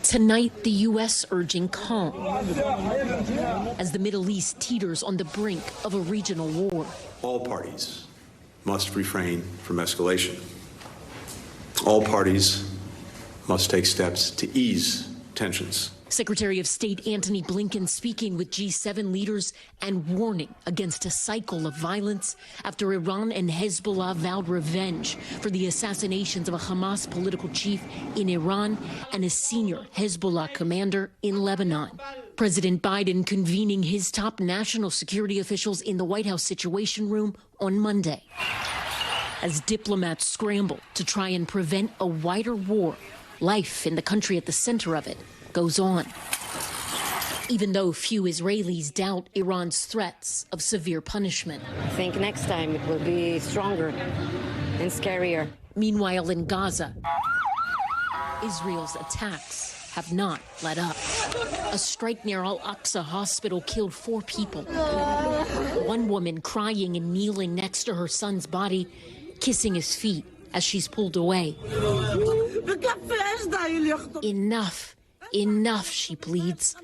Tonight, the U.S. urging calm as the Middle East teeters on the brink of a regional war. All parties must refrain from escalation. All parties must take steps to ease tensions. Secretary of State Antony Blinken speaking with G7 leaders and warning against a cycle of violence after Iran and Hezbollah vowed revenge for the assassinations of a Hamas political chief in Iran and a senior Hezbollah commander in Lebanon. President Biden convening his top national security officials in the White House Situation Room on Monday as diplomats scramble to try and prevent a wider war. Life in the country at the center of it goes on, even though few Israelis doubt Iran's threats of severe punishment. I think next time it will be stronger and scarier. Meanwhile, in Gaza, Israel's attacks have not let up. A strike near Al-Aqsa Hospital killed 4 people. One woman crying and kneeling next to her son's body, kissing his feet as she's pulled away. Enough. Enough, she pleads.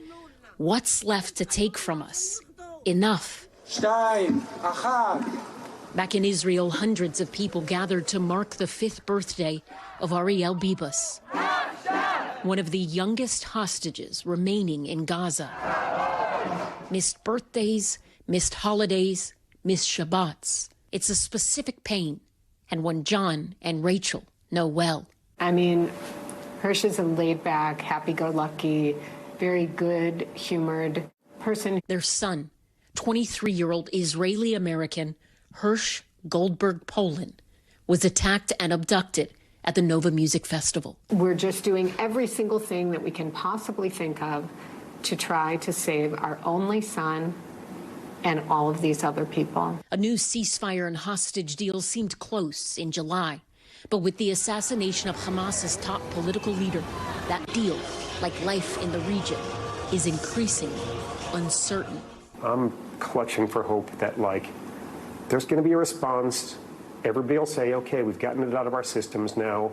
What's left to take from us? Enough. Back in Israel, hundreds of people gathered to mark the 5th birthday of Ariel Bibas, one of the youngest hostages remaining in Gaza. Missed birthdays, missed holidays, missed Shabbats. It's a specific pain, and one John and Rachel know well. I mean, Hirsch is a laid-back, happy-go-lucky, very good-humored person. Their son, 23-year-old Israeli-American Hirsch Goldberg Poland, was attacked and abducted at the Nova Music Festival. We're just doing every single thing that we can possibly think of to try to save our only son and all of these other people. A new ceasefire and hostage deal seemed close in July. But with the assassination of Hamas's top political leader, that deal, like life in the region, is increasingly uncertain. I'm clutching for hope that, there's going to be a response. Everybody will say, okay, we've gotten it out of our systems now,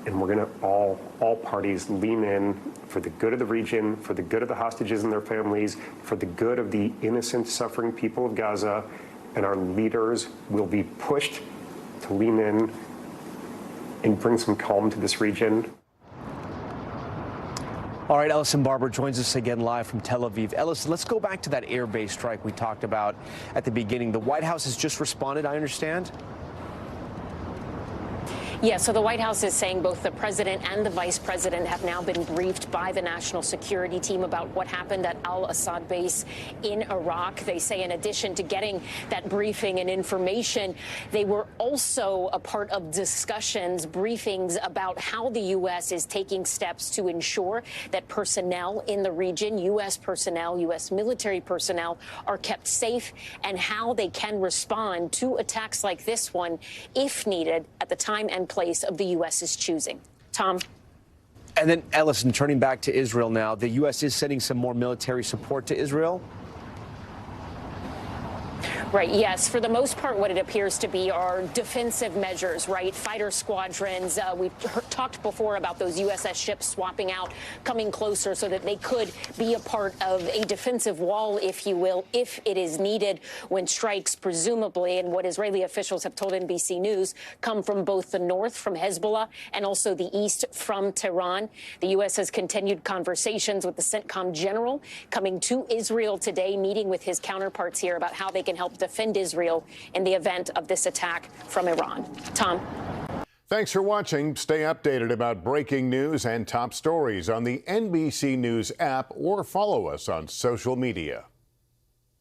and we're going to all parties lean in for the good of the region, for the good of the hostages and their families, for the good of the innocent, suffering people of Gaza, and our leaders will be pushed to lean in and bring some calm to this region. All right, Ellison Barber joins us again live from Tel Aviv. Ellison, let's go back to that air base strike we talked about at the beginning. The White House has just responded, I understand? Yeah, so the White House is saying both the president and the vice president have now been briefed by the national security team about what happened at al-Assad base in Iraq. They say in addition to getting that briefing and information, they were also a part of discussions, briefings about how the U.S. is taking steps to ensure that personnel in the region, U.S. personnel, U.S. military personnel, are kept safe and how they can respond to attacks like this one, if needed, at the time and place of the U.S.'s choosing. Tom? And then, Ellison, turning back to Israel now, the U.S. is sending some more military support to Israel? Right, yes. For the most part, what it appears to be are defensive measures, right? Fighter squadrons. We've talked before about those USS ships swapping out, coming closer so that they could be a part of a defensive wall, if you will, if it is needed when strikes, presumably, and what Israeli officials have told NBC News, come from both the north, from Hezbollah, and also the east from Tehran. The U.S. has continued conversations with the CENTCOM general coming to Israel today, meeting with his counterparts here about how they can help defend Israel in the event of this attack from Iran. Tom? Thanks for watching. Stay updated about breaking news and top stories on the NBC News app or follow us on social media.